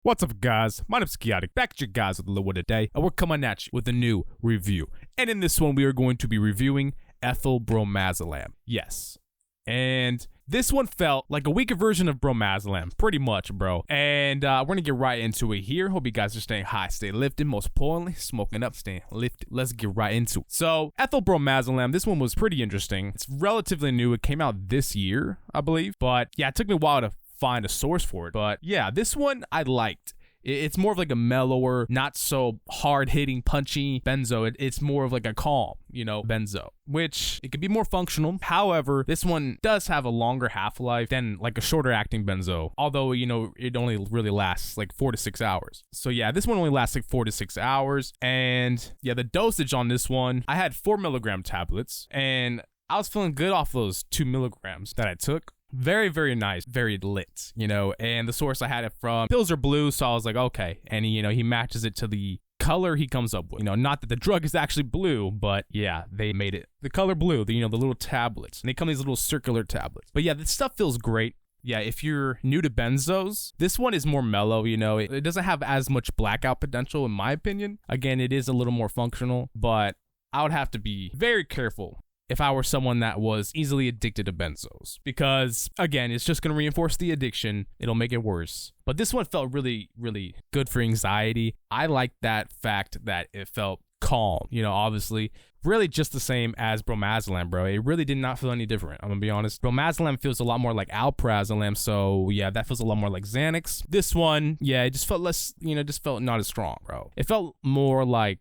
What's up, guys? My name's KhaoticK, back at you guys with a little one today, and we're coming at you with a new review. And in this one, we are going to be reviewing Ethylbromazolam. Yes. And this one felt like a weaker version of bromazolam, pretty much, bro. And we're gonna get right into it here. Hope you guys are staying high, stay lifted, most importantly, smoking up, staying lifted. Let's get right into it. So, Ethylbromazolam, this one was pretty interesting. It's relatively new. It came out this year, I believe. But yeah, it took me a while to find a source for it. But yeah, this one I liked. It's more of like a mellower, not so hard-hitting, punchy benzo. It's more of like a calm, benzo, which it could be more functional. However, this one does have a longer half-life than like a shorter acting benzo, although, it only really lasts like 4 to 6 hours. So yeah, this one only lasts like 4 to 6 hours. And yeah, the dosage on this one, I had 4 milligram tablets, and I was feeling good off those 2 milligrams that I took. Very, very nice, very lit, and the source I had it from, pills are blue, so I was like, okay, and he matches it to the color he comes up with, not that the drug is actually blue, but yeah, they made it the color blue, the little tablets, and they come in these little circular tablets. But yeah, this stuff feels great. Yeah, if you're new to benzos, this one is more mellow, it doesn't have as much blackout potential in my opinion. Again, it is a little more functional, but I would have to be very careful if I were someone that was easily addicted to benzos, because again, it's just going to reinforce the addiction. It'll make it worse. But this one felt really, really good for anxiety. I like that fact that it felt calm, obviously really just the same as bromazolam, bro. It really did not feel any different. I'm gonna be honest. Bromazolam feels a lot more like alprazolam, so yeah, that feels a lot more like Xanax. This one, yeah, it just felt less, just felt not as strong, bro. It felt more like,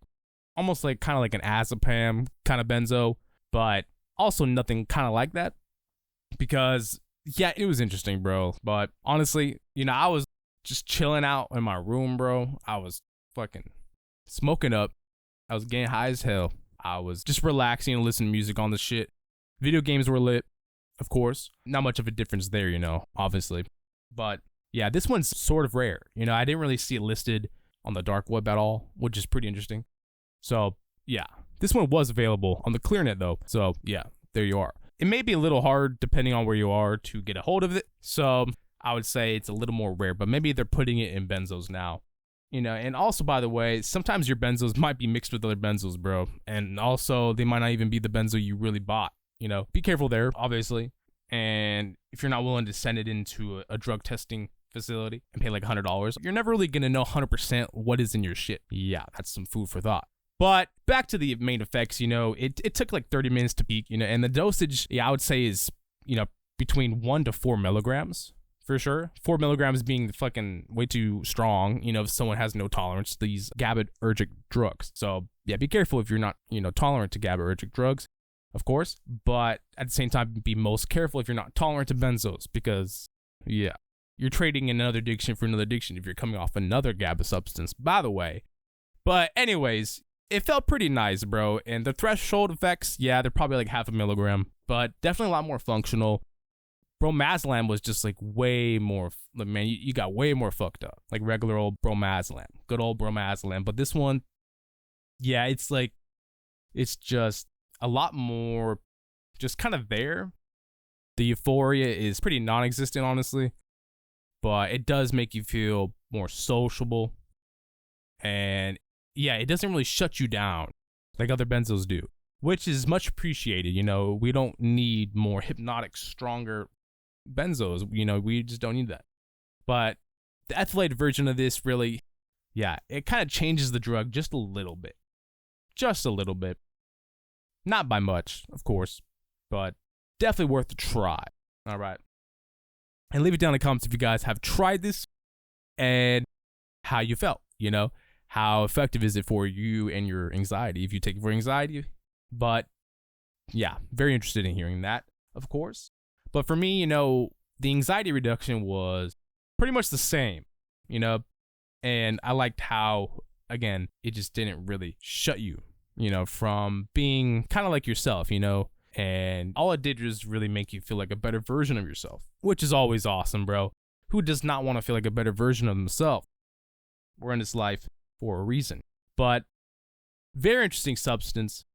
almost like kind of like an azepam kind of benzo, but also nothing kind of like that, because yeah, it was interesting, bro. But honestly, I was just chilling out in my room, bro. I was fucking smoking up. I was getting high as hell. I was just relaxing and listening to music on this shit. Video games were lit, of course. Not much of a difference there, obviously. But yeah, this one's sort of rare. I didn't really see it listed on the dark web at all, which is pretty interesting. So yeah, this one was available on the ClearNet though. So yeah, there you are. It may be a little hard depending on where you are to get a hold of it. So I would say it's a little more rare, but maybe they're putting it in benzos now. And also, by the way, sometimes your benzos might be mixed with other benzos, bro. And also, they might not even be the benzo you really bought. Be careful there, obviously. And if you're not willing to send it into a drug testing facility and pay like $100, you're never really going to know 100% what is in your shit. Yeah, that's some food for thought. But back to the main effects, it took like 30 minutes to peak, and the dosage, yeah, I would say is, between 1 to 4 milligrams. For sure. 4 milligrams being fucking way too strong, if someone has no tolerance to these GABAergic drugs. So yeah, be careful if you're not, tolerant to GABAergic drugs, of course. But at the same time, be most careful if you're not tolerant to benzos, because yeah, you're trading another addiction for another addiction if you're coming off another GABA substance, by the way. But anyways, it felt pretty nice, bro. And the threshold effects, yeah, they're probably like 0.5 milligram, but definitely a lot more functional. Bromazolam was just like way more, man, you got way more fucked up. Like regular old bromazolam, good old bromazolam. But this one, yeah, it's just a lot more just kind of there. The euphoria is pretty non-existent, honestly. But it does make you feel more sociable. And yeah, it doesn't really shut you down like other benzos do, which is much appreciated. We don't need more hypnotic, stronger benzos, we just don't need that. But the ethylated version of this really, yeah, it kind of changes the drug just a little bit. Not by much, of course, but definitely worth a try. All right. And leave it down in the comments if you guys have tried this and how you felt, how effective is it for you and your anxiety, if you take it for anxiety. But yeah, very interested in hearing that, of course. But for me, the anxiety reduction was pretty much the same, and I liked how, again, it just didn't really shut you, from being kind of like yourself, and all it did was really make you feel like a better version of yourself, which is always awesome, bro. Who does not want to feel like a better version of themselves? We're in this life for a reason. But very interesting substance.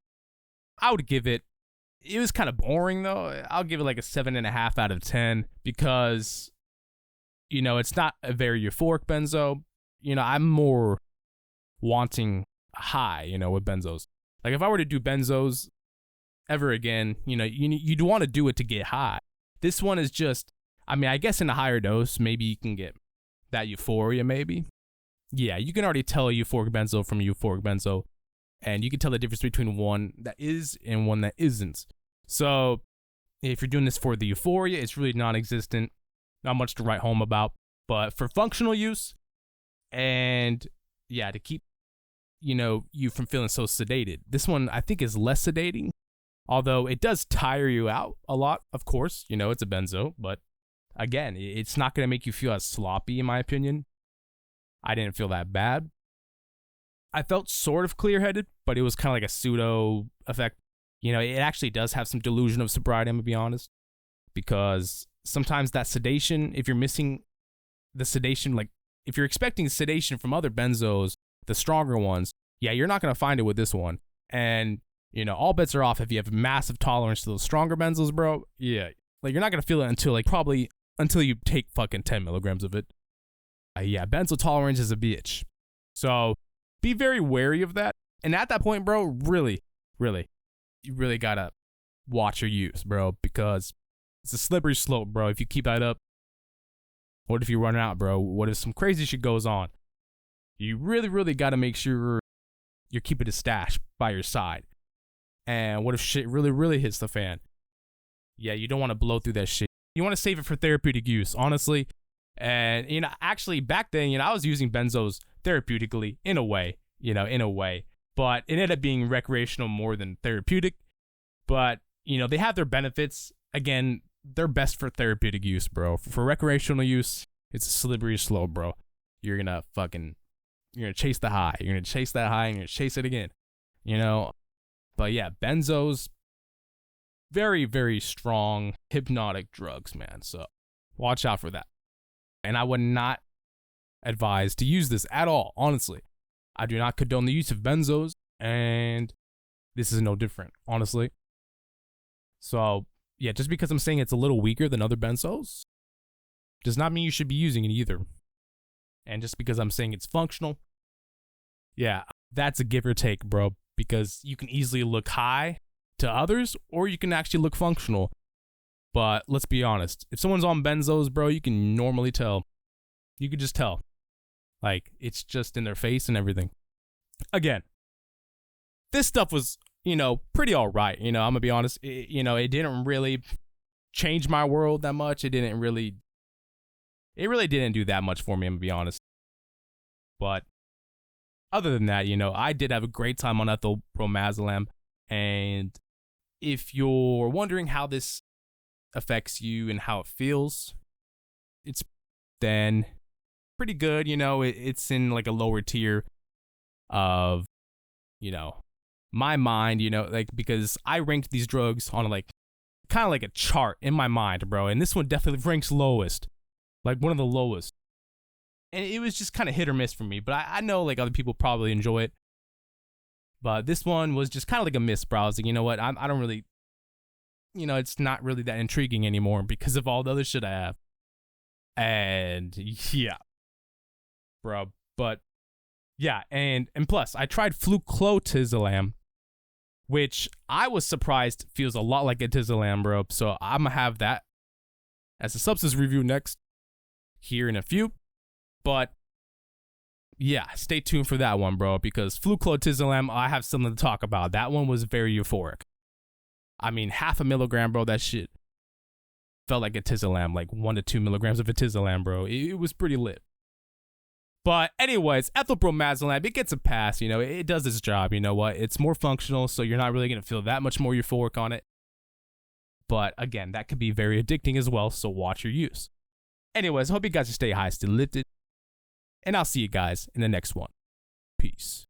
I would give it was kind of boring though. I'll give it like a 7.5 out of 10 because, it's not a very euphoric benzo. I'm more wanting a high, with benzos. Like if I were to do benzos ever again, you'd want to do it to get high. This one is just, I guess in a higher dose, maybe you can get that euphoria, maybe. Yeah, you can already tell a euphoric benzo from a euphoric benzo, and you can tell the difference between one that is and one that isn't. So if you're doing this for the euphoria, it's really non-existent, not much to write home about. But for functional use, and yeah, to keep, you from feeling so sedated, this one I think is less sedating. Although it does tire you out a lot, of course. It's a benzo, but again, it's not going to make you feel as sloppy, in my opinion. I didn't feel that bad. I felt sort of clear-headed, but it was kind of like a pseudo effect. It actually does have some delusion of sobriety, I'm going to be honest. Because sometimes that sedation, if you're missing the sedation, like if you're expecting sedation from other benzos, the stronger ones, yeah, you're not going to find it with this one. And all bets are off if you have massive tolerance to those stronger benzos, bro. Yeah. Like, you're not going to feel it until, probably until you take fucking 10 milligrams of it. Yeah, benzo tolerance is a bitch. So, be very wary of that. And at that point, bro, really, you really got to watch your use, bro, because it's a slippery slope, bro. If you keep that up, what if you run out, bro? What if some crazy shit goes on? You really got to make sure you're keeping a stash by your side. And what if shit really hits the fan? Yeah, you don't want to blow through that shit. You want to save it for therapeutic use, honestly. And, actually back then, I was using benzos therapeutically in a way. But it ended up being recreational more than therapeutic. But, they have their benefits. Again, they're best for therapeutic use, bro. For recreational use, it's a slippery slope, bro. You're going to chase the high. You're going to chase that high and you're going to chase it again. But yeah, benzos, very strong hypnotic drugs, man. So watch out for that. And I would not advise to use this at all, honestly. I do not condone the use of benzos, and this is no different, honestly. So yeah, just because I'm saying it's a little weaker than other benzos does not mean you should be using it either. And just because I'm saying it's functional, yeah, that's a give or take, bro. Because you can easily look high to others, or you can actually look functional. But let's be honest, if someone's on benzos, bro, you can normally tell. You could just tell. Like, it's just in their face and everything. Again, this stuff was, pretty all right. I'm going to be honest. It didn't really change my world that much. It really didn't do that much for me, I'm going to be honest. But other than that, I did have a great time on Ethylbromazolam. And if you're wondering how this affects you and how it feels, it's then pretty good. It's in like a lower tier of, my mind, because I ranked these drugs on kind of like a chart in my mind, bro. And this one definitely ranks lowest, like one of the lowest. And it was just kind of hit or miss for me. But I know other people probably enjoy it. But this one was just kind of like a miss, bro. I was like, you know what? I don't really, it's not really that intriguing anymore because of all the other shit I have. And yeah, bro. But yeah, and plus, I tried fluclotizolam, which I was surprised feels a lot like atizolam, bro. So I'm going to have that as a substance review next here in a few. But yeah, stay tuned for that one, bro, because fluclotizolam, I have something to talk about. That one was very euphoric. 0.5 milligram, bro, that shit felt like atizolam, like 1 to 2 milligrams of atizolam, bro. It was pretty lit. But anyways, ethylbromazolam, it gets a pass, it does its job, you know what? It's more functional, so you're not really going to feel that much more euphoric on it. But again, that could be very addicting as well, so watch your use. Anyways, I hope you guys stay high, still lifted. And I'll see you guys in the next one. Peace.